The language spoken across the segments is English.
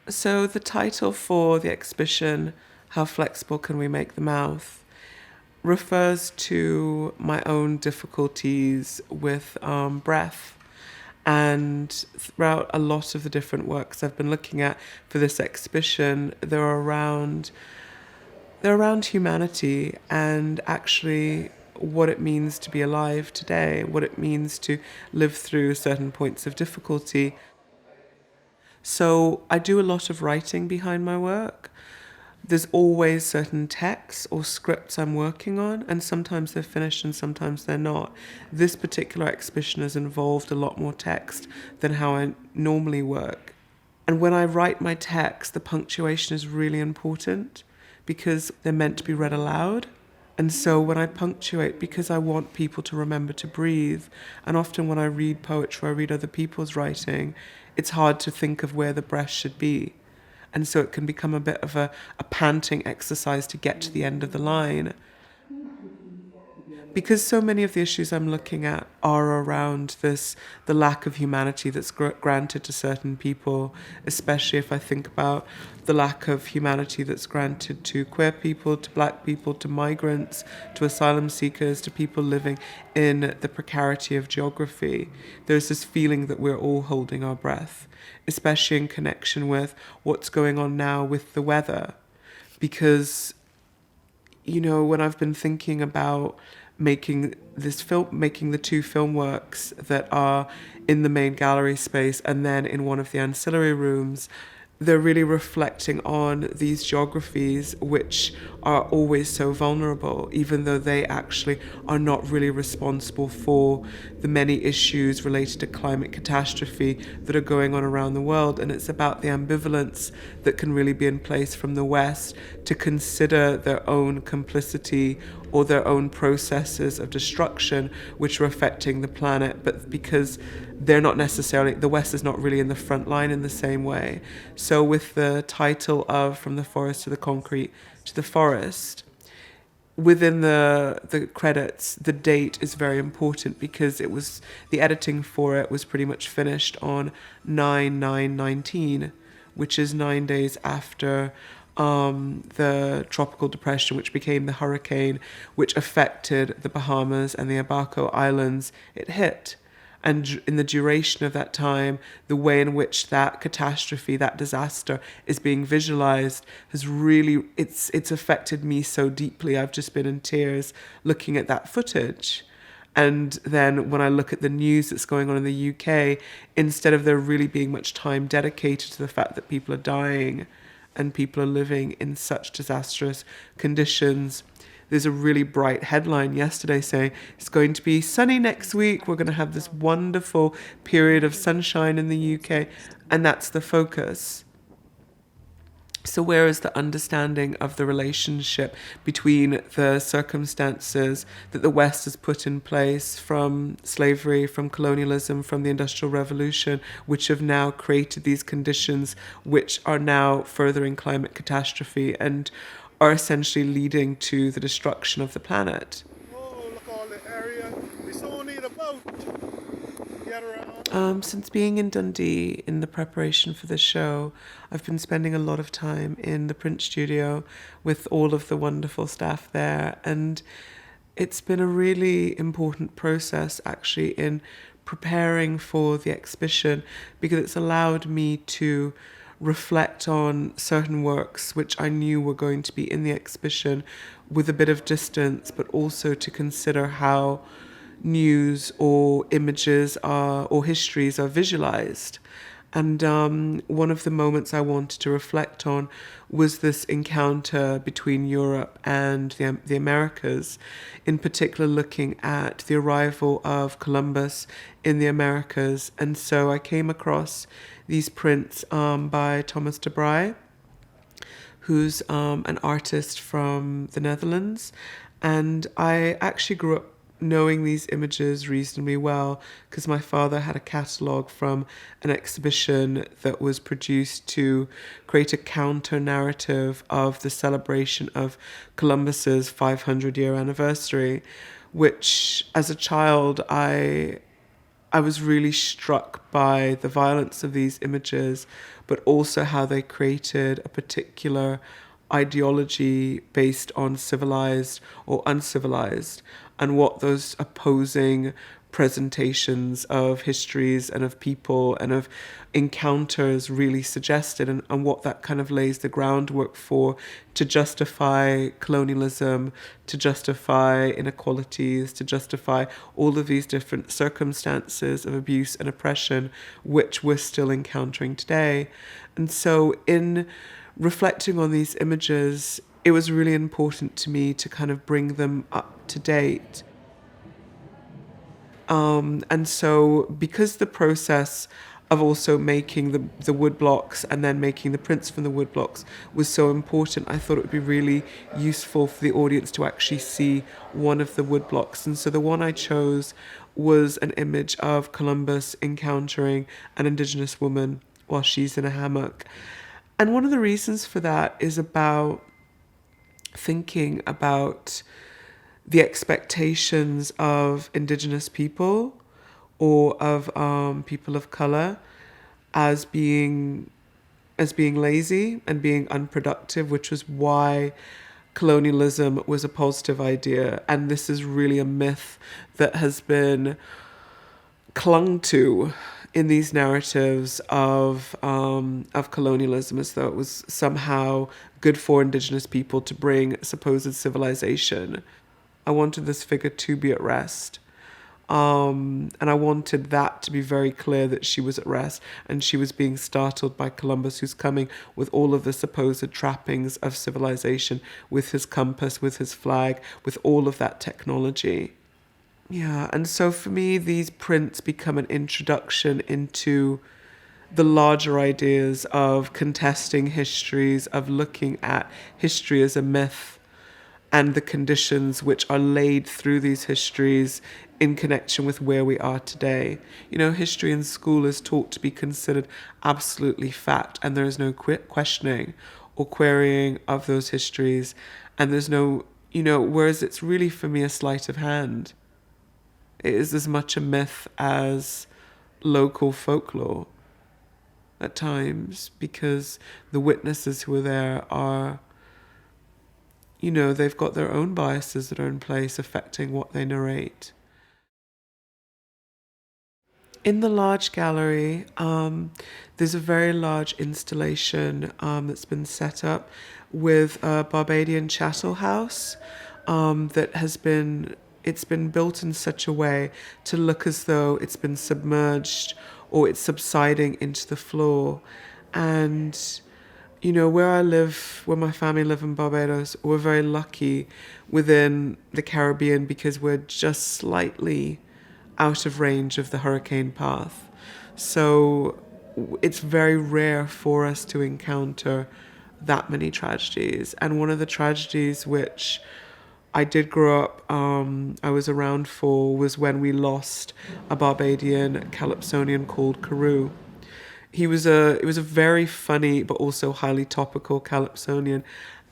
So the title for the exhibition, How Flexible Can We Make the Mouth, refers to my own difficulties with breath. And throughout a lot of the different works I've been looking at for this exhibition, they're around humanity and actually what it means to be alive today, what it means to live through certain points of difficulty. So I do a lot of writing behind my work. There's always certain texts or scripts I'm working on, and sometimes they're finished and sometimes they're not. This particular exhibition has involved a lot more text than how I normally work. And when I write my text, the punctuation is really important because they're meant to be read aloud. And so when I punctuate, because I want people to remember to breathe, and often when I read poetry, I read other people's writing, it's hard to think of where the breath should be. And so it can become a bit of a panting exercise to get to the end of the line. Because so many of the issues I'm looking at are around the lack of humanity that's granted to certain people, especially if I think about the lack of humanity that's granted to queer people, to black people, to migrants, to asylum seekers, to people living in the precarity of geography. There's this feeling that we're all holding our breath, especially in connection with what's going on now with the weather. Because, when I've been thinking about making the two film works that are in the main gallery space and then in one of the ancillary rooms, they're really reflecting on these geographies which are always so vulnerable, even though they actually are not really responsible for the many issues related to climate catastrophe that are going on around the world. And it's about the ambivalence that can really be in place from the West to consider their own complicity or their own processes of destruction which are affecting the planet, but because they're not necessarily, the West is not really in the front line in the same way. So with the title of From the Forest to the Concrete to the Forest, within the credits, the date is very important because it was, the editing for it was pretty much finished on 9/9/19, which is 9 days after the tropical depression, which became the hurricane, which affected the Bahamas and the Abaco Islands, it hit. And in the duration of that time, the way in which that catastrophe, that disaster is being visualized has really, it's affected me so deeply. I've just been in tears looking at that footage. And then when I look at the news that's going on in the UK, instead of there really being much time dedicated to the fact that people are dying and people are living in such disastrous conditions, there's a really bright headline yesterday saying it's going to be sunny next week. We're going to have this wonderful period of sunshine in the UK. And that's the focus. So where is the understanding of the relationship between the circumstances that the West has put in place from slavery, from colonialism, from the Industrial Revolution, which have now created these conditions which are now furthering climate catastrophe and are essentially leading to the destruction of the planet? Oh, look all the area. We still need a boat. Get around. Since being in Dundee in the preparation for this show, I've been spending a lot of time in the print studio with all of the wonderful staff there, and it's been a really important process actually in preparing for the exhibition because it's allowed me to reflect on certain works which I knew were going to be in the exhibition with a bit of distance, but also to consider how news or images or histories are visualized. And one of the moments I wanted to reflect on was this encounter between Europe and the Americas, in particular looking at the arrival of Columbus in the Americas. And so I came across these prints by Thomas de Bry, who's an artist from the Netherlands. And I actually grew up knowing these images reasonably well because my father had a catalogue from an exhibition that was produced to create a counter-narrative of the celebration of Columbus's 500-year anniversary, which as a child I I was really struck by the violence of these images, but also how they created a particular ideology based on civilized or uncivilized, and what those opposing presentations of histories and of people and of encounters really suggested, and what that kind of lays the groundwork for to justify colonialism, to justify inequalities, to justify all of these different circumstances of abuse and oppression which we're still encountering today. And so in reflecting on these images, it was really important to me to kind of bring them up to date. And so because the process of also making the wood blocks and then making the prints from the wood blocks was so important, I thought it would be really useful for the audience to actually see one of the wood blocks. And so the one I chose was an image of Columbus encountering an Indigenous woman while she's in a hammock. And one of the reasons for that is about thinking about the expectations of Indigenous people or of people of color as being lazy and being unproductive, which was why colonialism was a positive idea. And this is really a myth that has been clung to in these narratives of colonialism, as though it was somehow good for Indigenous people to bring supposed civilization. I wanted this figure to be at rest. And I wanted that to be very clear, that she was at rest and she was being startled by Columbus, who's coming with all of the supposed trappings of civilization, with his compass, with his flag, with all of that technology. Yeah, and so for me, these prints become an introduction into the larger ideas of contesting histories, of looking at history as a myth, and the conditions which are laid through these histories in connection with where we are today. You know, history in school is taught to be considered absolutely fact, and there is no questioning or querying of those histories, and there's no, whereas it's really, for me, a sleight of hand. It is as much a myth as local folklore at times, because the witnesses who are there are, they've got their own biases that are in place affecting what they narrate. In the large gallery, there's a very large installation that's been set up with a Barbadian chattel house that it's been built in such a way to look as though it's been submerged or it's subsiding into the floor. And where my family live in Barbados, we're very lucky within the Caribbean because we're just slightly out of range of the hurricane path. So it's very rare for us to encounter that many tragedies. And one of the tragedies which I did grow up, I was around for, was when we lost a Barbadian Calypsonian called Carew. It was a very funny but also highly topical Calypsonian,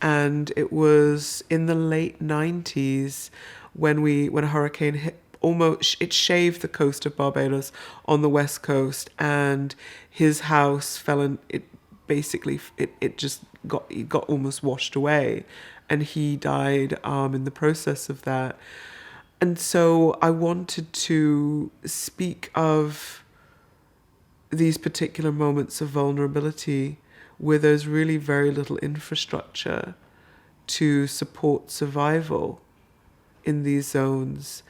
and it was in the late 90s when a hurricane hit. It shaved the coast of Barbados on the west coast, and his house fell in. It got almost washed away, and he died in the process of that. And so I wanted to speak of these particular moments of vulnerability where there's really very little infrastructure to support survival in these zones.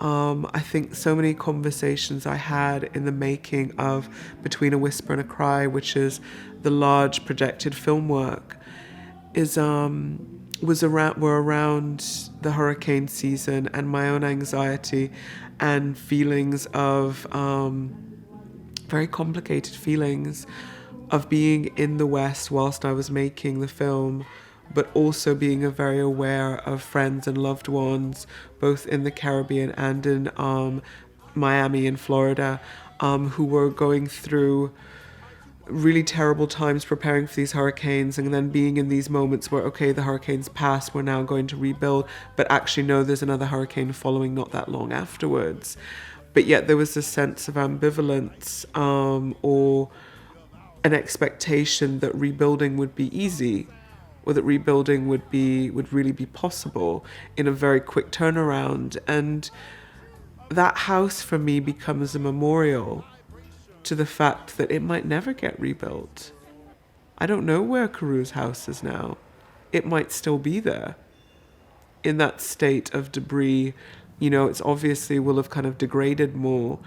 I think so many conversations I had in the making of Between a Whisper and a Cry, which is the large projected film work, were around the hurricane season and my own anxiety and feelings of very complicated feelings of being in the West whilst I was making the film, but also being very aware of friends and loved ones, both in the Caribbean and in Miami and Florida, who were going through really terrible times preparing for these hurricanes, and then being in these moments where, okay, the hurricane's passed, we're now going to rebuild, but actually no, there's another hurricane following not that long afterwards. but yet there was a sense of ambivalence, or an expectation that rebuilding would be easy, or that rebuilding would really be possible in a very quick turnaround. And that house for me becomes a memorial to the fact that it might never get rebuilt. I don't know where Karau's house is now. It might still be there in that state of debris. You know, it's obviously will have kind of degraded more,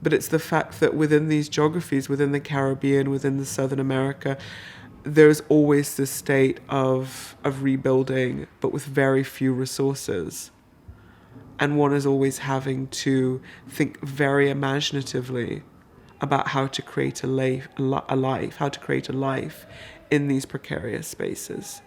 but it's the fact that within these geographies, within the Caribbean, within the Southern America, there's always this state of rebuilding, but with very few resources. And one is always having to think very imaginatively about how to create a life, how to create a life in these precarious spaces.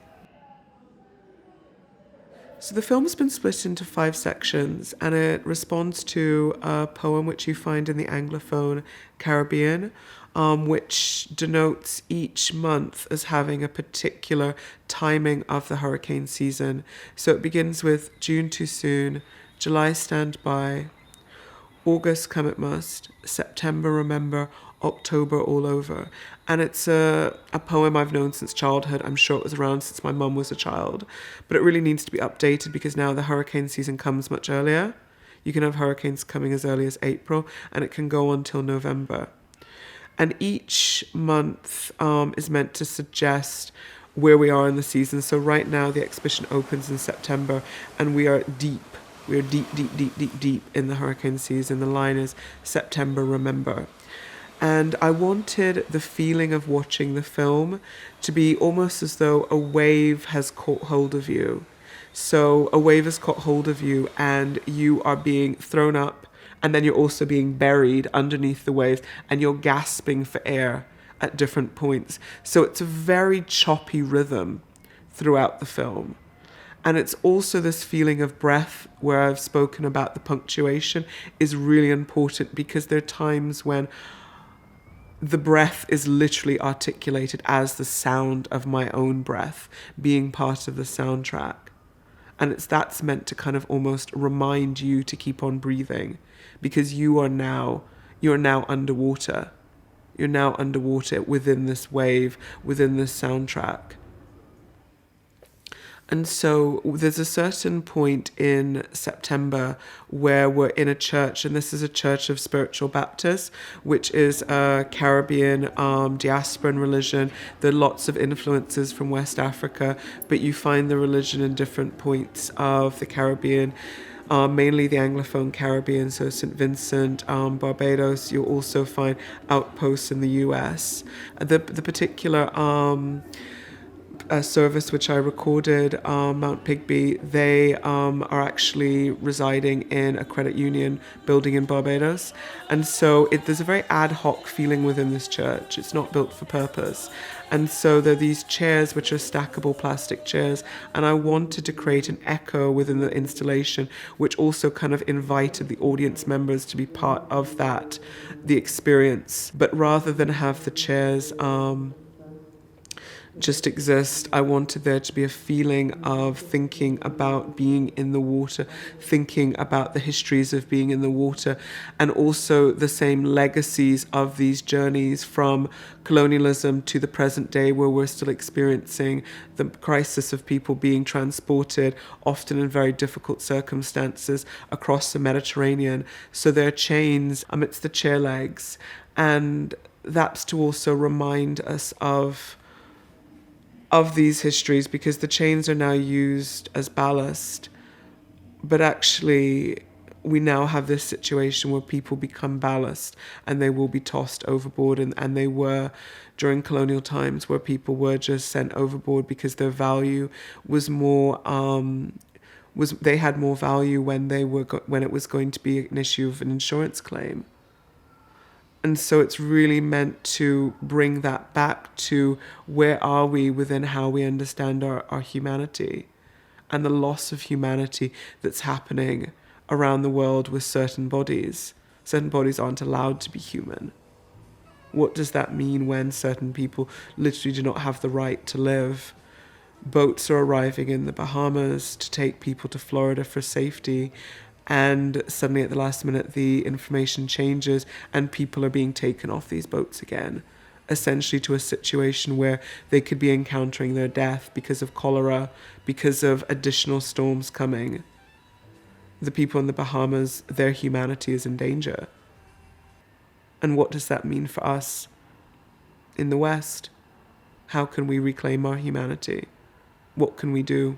So the film's been split into 5 sections, and it responds to a poem which you find in the Anglophone Caribbean, which denotes each month as having a particular timing of the hurricane season. So it begins with June too soon, July stand by, August come it must, September remember, October all over. And it's a poem I've known since childhood. I'm sure it was around since my mum was a child. But it really needs to be updated because now the hurricane season comes much earlier. You can have hurricanes coming as early as April, and it can go on till November. And each month is meant to suggest where we are in the season. So right now the exhibition opens in September, and we are deep. We are deep in the hurricane season. The line is September remember. And I wanted the feeling of watching the film to be almost as though a wave has caught hold of you. So a wave has caught hold of you and you are being thrown up, and then you're also being buried underneath the waves, and you're gasping for air at different points. So it's a very choppy rhythm throughout the film. And it's also this feeling of breath, where I've spoken about the punctuation, is really important, because there are times when the breath is literally articulated as the sound of my own breath being part of the soundtrack. And that's meant to kind of almost remind you to keep on breathing, because you're now underwater. You're now underwater within this wave, within this soundtrack. And so there's a certain point in September where we're in a church, and this is a church of Spiritual Baptists, which is a Caribbean diasporan religion. There are lots of influences from West Africa, but you find the religion in different points of the Caribbean, mainly the Anglophone Caribbean, so St. Vincent, Barbados. You'll also find outposts in the US. The particular service which I recorded, Mount Pigby, they are actually residing in a credit union building in Barbados. And so there's a very ad hoc feeling within this church. It's not built for purpose. And so there are these chairs which are stackable plastic chairs, and I wanted to create an echo within the installation which also kind of invited the audience members to be part of that, the experience. But rather than have the chairs just exist, I wanted there to be a feeling of thinking about being in the water, thinking about the histories of being in the water, and also the same legacies of these journeys from colonialism to the present day, where we're still experiencing the crisis of people being transported, often in very difficult circumstances, across the Mediterranean. So there are chains amidst the chair legs, and that's to also remind us of these histories, because the chains are now used as ballast, but actually we now have this situation where people become ballast and they will be tossed overboard, and they were during colonial times, where people were just sent overboard because their value was more they had more value when it was going to be an issue of an insurance claim. And so it's really meant to bring that back to where are we within how we understand our humanity, and the loss of humanity that's happening around the world with certain bodies. Certain bodies aren't allowed to be human. What does that mean when certain people literally do not have the right to live? Boats are arriving in the Bahamas to take people to Florida for safety, and suddenly at the last minute the information changes and people are being taken off these boats again, essentially to a situation where they could be encountering their death because of cholera, because of additional storms coming. The people in the Bahamas, their humanity is in danger. And what does that mean for us in the West? How can we reclaim our humanity? What can we do?